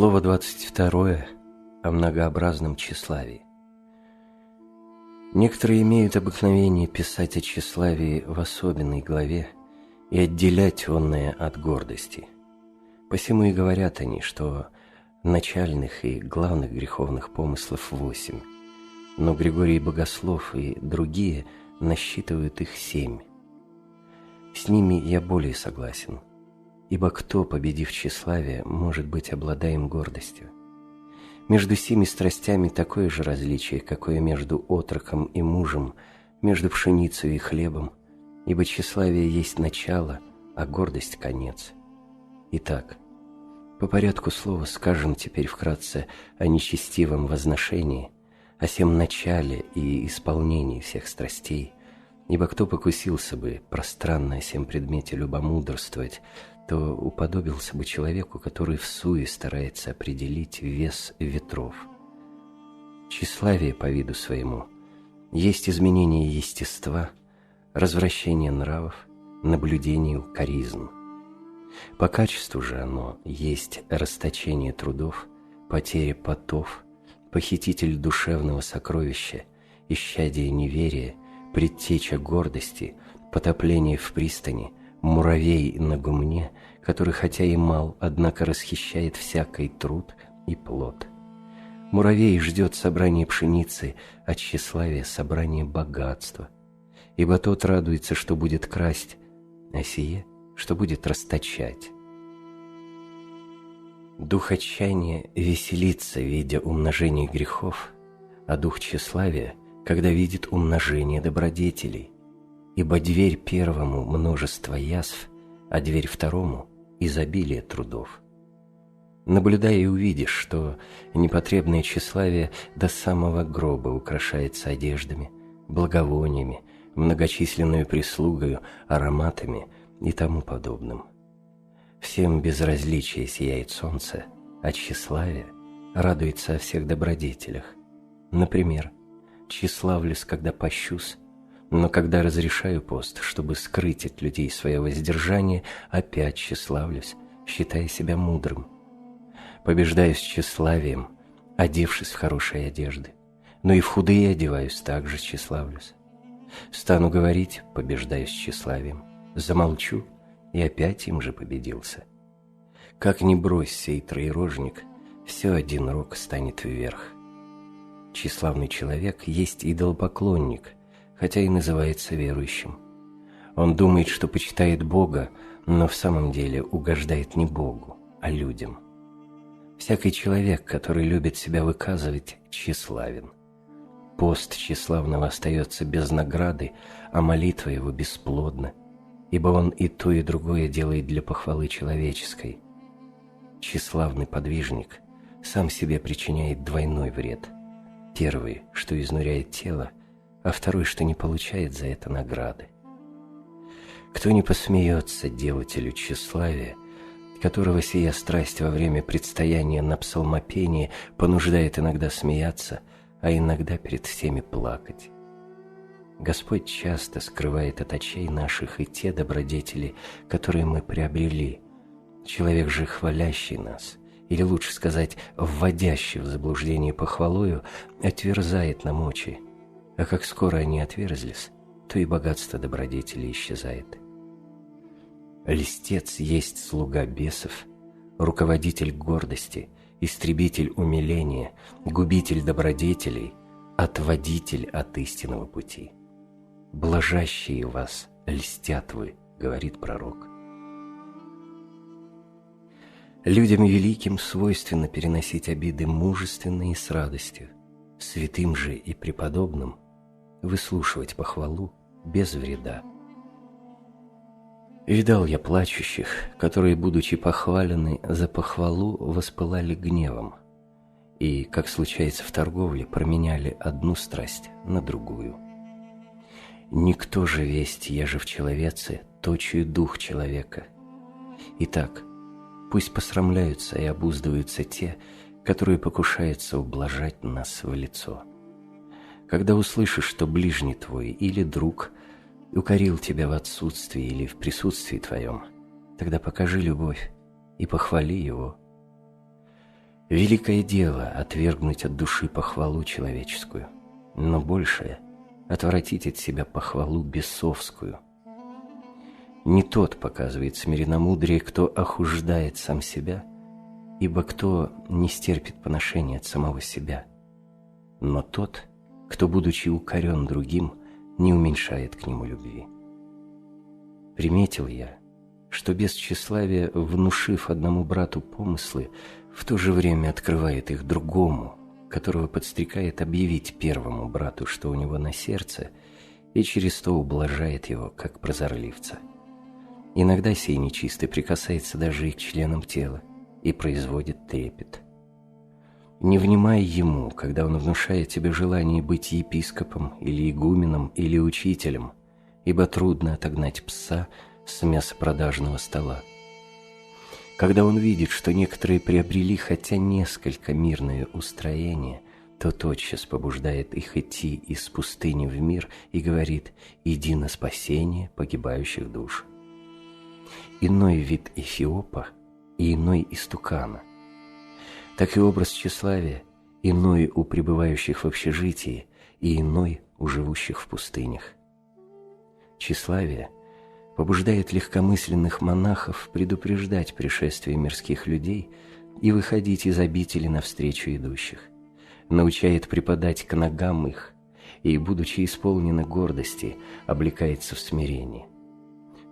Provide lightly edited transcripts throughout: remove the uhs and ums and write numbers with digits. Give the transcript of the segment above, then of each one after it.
Слово 22 о многообразном тщеславии. Некоторые имеют обыкновение писать о тщеславии в особенной главе и отделять онное от гордости. Посему и говорят они, что начальных и главных греховных помыслов 8, но Григорий Богослов и другие насчитывают их 7. С ними я более согласен, ибо кто, победив тщеславие, может быть обладаем гордостью? Между сими страстями такое же различие, какое между отроком и мужем, между пшеницей и хлебом, ибо тщеславие есть начало, а гордость – конец. Итак, по порядку слова скажем теперь вкратце о нечестивом возношении, о сем начале и исполнении всех страстей, ибо кто покусился бы пространно о сем предмете любомудрствовать, то уподобился бы человеку, который всуе старается определить вес ветров. Тщеславие по виду своему есть изменение естества, развращение нравов, наблюдение укоризн. По качеству же оно есть расточение трудов, потеря потов, похититель душевного сокровища, исчадие неверия, предтеча гордости, потопление в пристани, муравей на гумне, который хотя и мал, однако расхищает всякий труд и плод. Муравей ждет собрания пшеницы, а тщеславие – собрания богатства, ибо тот радуется, что будет красть, а сие, что будет расточать. Дух отчаяния веселится, видя умножение грехов, а дух тщеславия, когда видит умножение добродетелей. Ибо дверь первому – множество язв, а дверь второму – изобилие трудов. Наблюдай и увидишь, что непотребное тщеславие до самого гроба украшается одеждами, благовониями, многочисленную прислугою, ароматами и тому подобным. Всем безразличие сияет солнце, а тщеславие радуется о всех добродетелях. Например, тщеславлюсь, когда пощусь, но когда разрешаю пост, чтобы скрыть от людей свое воздержание, опять тщеславлюсь, считая себя мудрым. Побеждаюсь тщеславием, одевшись в хорошие одежды, но и в худые одеваюсь, также тщеславлюсь. Стану говорить, побеждаюсь тщеславием, замолчу, и опять им же победился. Как ни брось сей троерожник, все один рог станет вверх. Тщеславный человек есть идолопоклонник, хотя и называется верующим. Он думает, что почитает Бога, но в самом деле угождает не Богу, а людям. Всякий человек, который любит себя выказывать, тщеславен. Пост тщеславного остается без награды, а молитва его бесплодна, ибо он и то, и другое делает для похвалы человеческой. Тщеславный подвижник сам себе причиняет двойной вред. Первый, что изнуряет тело, а второй, что не получает за это награды. Кто не посмеется делателю тщеславия, которого сия страсть во время предстояния на псалмопении понуждает иногда смеяться, а иногда перед всеми плакать. Господь часто скрывает от очей наших и те добродетели, которые мы приобрели. Человек же, хвалящий нас, или лучше сказать, вводящий в заблуждение похвалою, отверзает нам очи, а как скоро они отверзлись, то и богатство добродетели исчезает. Льстец есть слуга бесов, руководитель гордости, истребитель умиления, губитель добродетелей, отводитель от истинного пути. «Блажащие вас льстят вы», — говорит пророк. Людям великим свойственно переносить обиды мужественно и с радостью, святым же и преподобным выслушивать похвалу без вреда. Видал я плачущих, которые, будучи похвалены за похвалу, воспылали гневом и, как случается в торговле, променяли одну страсть на другую. Никто же весть, еже в человеце, точию дух человека. Итак, пусть посрамляются и обуздываются те, которые покушаются ублажать нас в лицо. Когда услышишь, что ближний твой или друг укорил тебя в отсутствии или в присутствии твоем, тогда покажи любовь и похвали его. Великое дело — отвергнуть от души похвалу человеческую, но большее — отвратить от себя похвалу бесовскую. Не тот показывает смиренномудрие, кто охуждает сам себя, ибо кто не стерпит поношения от самого себя, но тот, кто, будучи укорен другим, не уменьшает к нему любви. Приметил я, что без тщеславия, внушив одному брату помыслы, в то же время открывает их другому, которого подстрекает объявить первому брату, что у него на сердце, и через то ублажает его, как прозорливца. Иногда сей нечистый прикасается даже и к членам тела и производит трепет. Не внимай ему, когда он внушает тебе желание быть епископом или игуменом или учителем, ибо трудно отогнать пса с мясопродажного стола. Когда он видит, что некоторые приобрели хотя несколько мирное устроение, то тотчас побуждает их идти из пустыни в мир и говорит: «Иди на спасение погибающих душ». Иной вид Эфиопа и иной истукана. Так и образ тщеславия иной у пребывающих в общежитии и иной у живущих в пустынях. Тщеславие побуждает легкомысленных монахов предупреждать пришествие мирских людей и выходить из обители навстречу идущих, научает преподать к ногам их и, будучи исполнено гордости, облекается в смирение.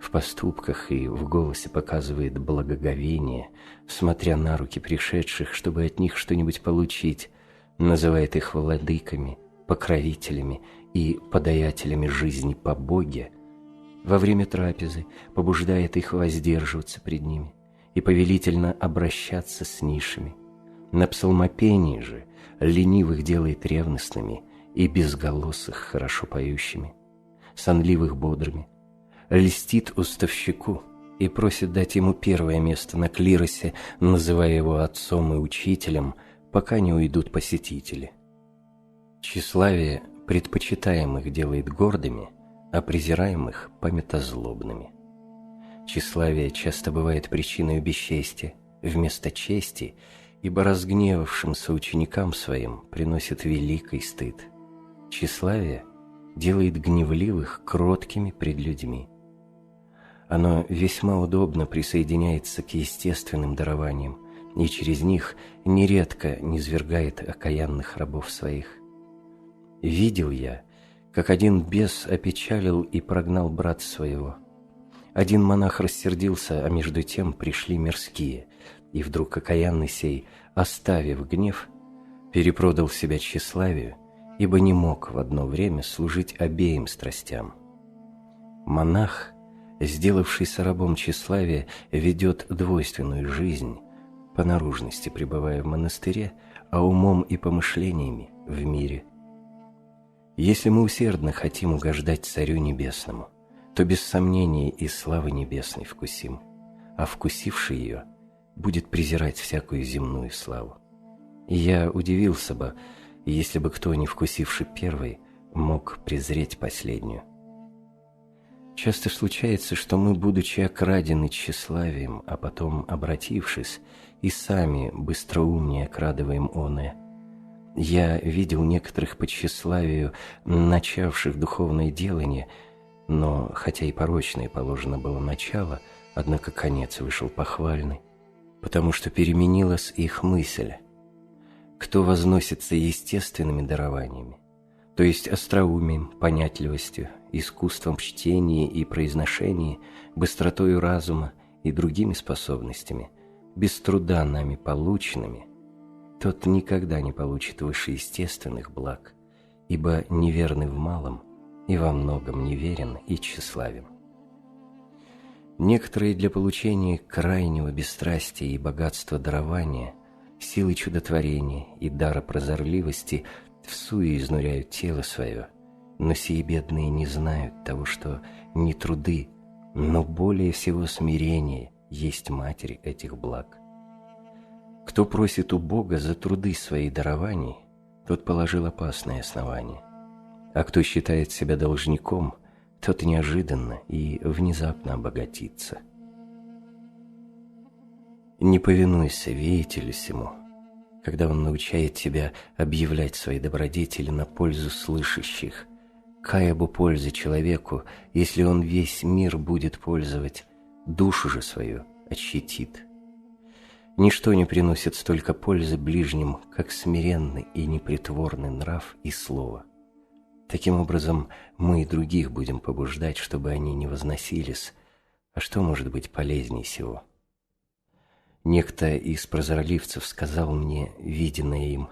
В поступках и в голосе показывает благоговение, смотря на руки пришедших, чтобы от них что-нибудь получить, называет их владыками, покровителями и подаятелями жизни по Боге. Во время трапезы побуждает их воздерживаться пред ними и повелительно обращаться с низшими. На псалмопении же ленивых делает ревностными и безголосых хорошо поющими, сонливых бодрыми, льстит уставщику и просит дать ему первое место на клиросе, называя его отцом и учителем, пока не уйдут посетители. Тщеславие предпочитаемых делает гордыми, а презираемых памятозлобными. Тщеславие часто бывает причиной бесчестия вместо чести, ибо разгневавшимся ученикам своим приносит великий стыд. Тщеславие делает гневливых кроткими пред людьми. Оно весьма удобно присоединяется к естественным дарованиям и через них нередко низвергает окаянных рабов своих. Видел я, как один бес опечалил и прогнал брата своего. Один монах рассердился, а между тем пришли мирские, и вдруг окаянный сей, оставив гнев, перепродал себя тщеславию, ибо не мог в одно время служить обеим страстям. Монах, сделавшийся рабом тщеславия, ведет двойственную жизнь, по наружности пребывая в монастыре, а умом и помышлениями в мире. Если мы усердно хотим угождать Царю Небесному, то без сомнения и славы небесной вкусим, а вкусивший ее будет презирать всякую земную славу. И я удивился бы, если бы кто, не вкусивший первой, мог презреть последнюю. Часто случается, что мы, будучи окрадены тщеславием, а потом, обратившись, и сами быстроумнее окрадываем оное. Я видел некоторых по тщеславию, начавших духовное делание, но, хотя и порочное положено было начало, однако конец вышел похвальный, потому что переменилась их мысль. Кто возносится естественными дарованиями, то есть остроумием, понятливостью, искусством чтения и произношения, быстротою разума и другими способностями, без труда нами полученными, тот никогда не получит вышеестественных благ, ибо неверный в малом и во многом неверен и тщеславен. Некоторые для получения крайнего бесстрастия и богатства дарования, силы чудотворения и дара прозорливости всуе изнуряют тело свое, но сии бедные не знают того, что не труды, но более всего смирение есть матерь этих благ. Кто просит у Бога за труды свои дарований, тот положил опасное основание, а кто считает себя должником, тот неожиданно и внезапно обогатится. Не повинуйся веятелю сему, когда он научает тебя объявлять свои добродетели на пользу слышащих, кая бы пользы человеку, если он весь мир будет пользовать, душу же свою отщитит. Ничто не приносит столько пользы ближним, как смиренный и непритворный нрав и слово. Таким образом, мы и других будем побуждать, чтобы они не возносились, а что может быть полезней сего? Некто из прозорливцев сказал мне, виденное им: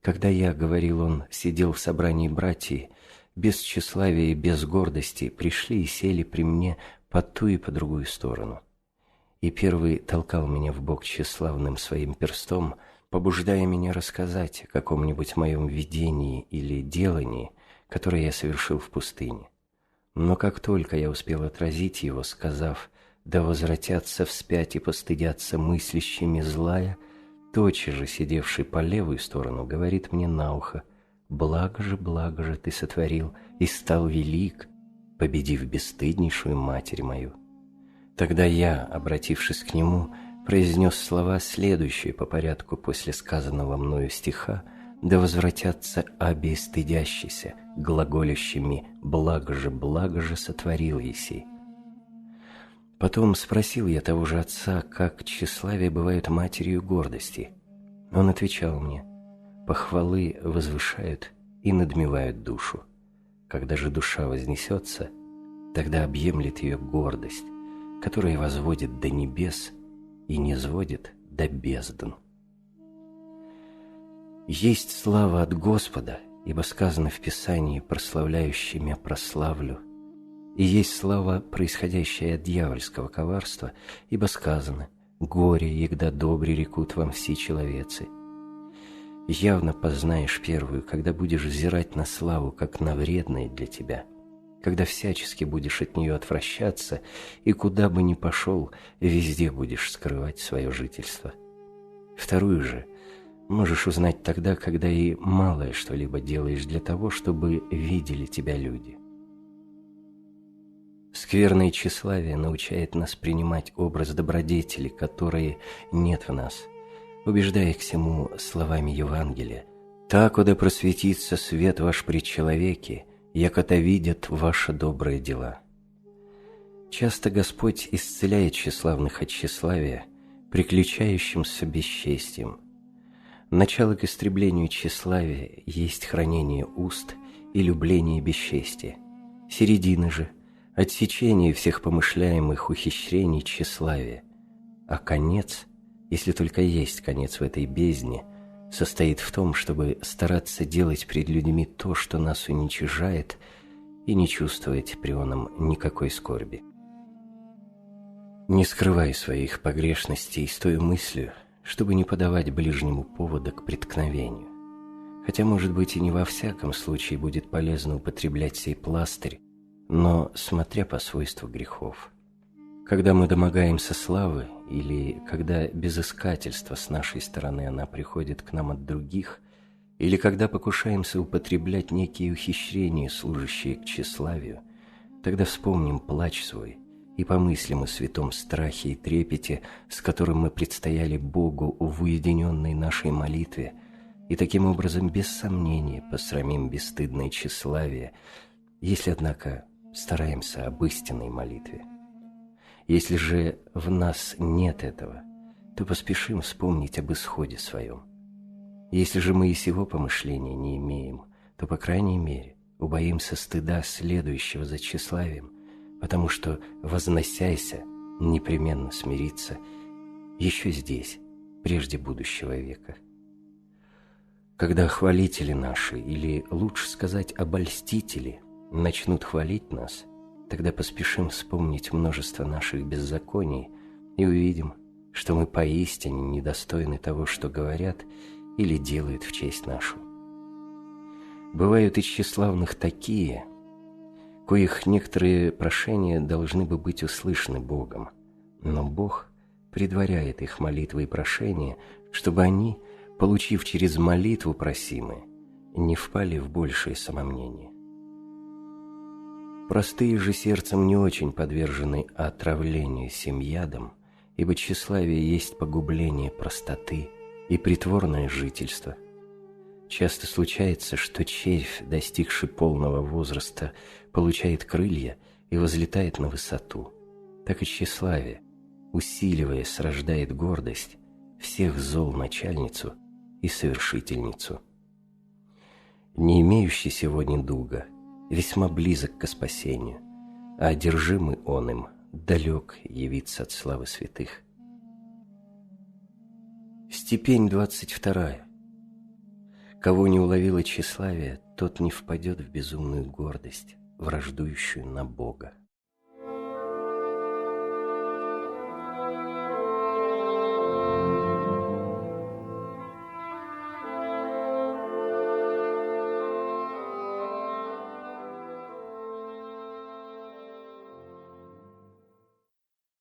когда я, говорил он, сидел в собрании братьев, без тщеславия и без гордости пришли и сели при мне по ту и по другую сторону. И первый толкал меня в бок тщеславным своим перстом, побуждая меня рассказать о каком-нибудь моем видении или делании, которое я совершил в пустыне. Но как только я успел отразить его, сказав: «Да возвратятся вспять и постыдятся мыслящими злая», тотчас же сидевший по левую сторону говорит мне на ухо: благо же ты сотворил и стал велик, победив бесстыднейшую матерь мою». Тогда я, обратившись к нему, произнес слова, следующие по порядку после сказанного мною стиха: «Да возвратятся обе стыдящиеся, глаголящими благо же сотворил еси». Потом спросил я того же отца, как тщеславие бывает матерью гордости. Он отвечал мне: похвалы возвышают и надмевают душу. Когда же душа вознесется, тогда объемлет ее гордость, которая возводит до небес и низводит до бездн. Есть слава от Господа, ибо сказано в Писании: прославляющий мя прославлю. И есть слава, происходящая от дьявольского коварства, ибо сказано: горе, егда добре рекут вам все человецы. Явно познаешь первую, когда будешь взирать на славу, как на вредное для тебя, когда всячески будешь от нее отвращаться, и куда бы ни пошел, везде будешь скрывать свое жительство. Вторую же можешь узнать тогда, когда и малое что-либо делаешь для того, чтобы видели тебя люди. Скверное тщеславие научает нас принимать образ добродетели, которые нет в нас, убеждая к всему словами Евангелия: «Так, да просветится свет ваш при человеке, якото видят ваши добрые дела». Часто Господь исцеляет тщеславных от тщеславия, приключающимся бесчестием. Начало к истреблению тщеславия есть хранение уст и любление бесчестия. Середина же – отсечение всех помышляемых ухищрений тщеславия. А конец, если только есть конец в этой бездне, состоит в том, чтобы стараться делать пред людьми то, что нас уничижает, и не чувствовать при оном никакой скорби. Не скрывай своих погрешностей с той мыслью, чтобы не подавать ближнему повода к преткновению. Хотя, может быть, и не во всяком случае будет полезно употреблять сей пластырь, но смотря по свойству грехов. Когда мы домогаемся славы, или когда без искательства с нашей стороны она приходит к нам от других, или когда покушаемся употреблять некие ухищрения, служащие к тщеславию, тогда вспомним плач свой и помыслим о святом страхе и трепете, с которым мы предстояли Богу в уединенной нашей молитве, и таким образом без сомнения посрамим бесстыдное тщеславие, если, однако, стараемся об истинной молитве. Если же в нас нет этого, то поспешим вспомнить об исходе своем. Если же мы и сего помышления не имеем, то, по крайней мере, убоимся стыда, следующего за тщеславием, потому что, возносяйся, непременно смириться еще здесь, прежде будущего века. Когда хвалители наши, или лучше сказать обольстители, начнут хвалить нас, тогда поспешим вспомнить множество наших беззаконий и увидим, что мы поистине недостойны того, что говорят или делают в честь нашу. Бывают из тщеславных такие, коих некоторые прошения должны бы быть услышаны Богом, но Бог предваряет их молитвы и прошения, чтобы они, получив через молитву просимое, не впали в большее самомнение. Простые же сердцем не очень подвержены отравлению сим ядом, ибо тщеславие есть погубление простоты и притворное жительство. Часто случается, что червь, достигший полного возраста, получает крылья и взлетает на высоту. Так и тщеславие, усиливаясь, рождает гордость, всех зол начальницу и совершительницу. Не имеющий сегодня дуга весьма близок к спасению, а одержимый он им далек явиться от славы святых. Степень 22. Кого не уловило тщеславие, тот не впадет в безумную гордость, враждующую на Бога.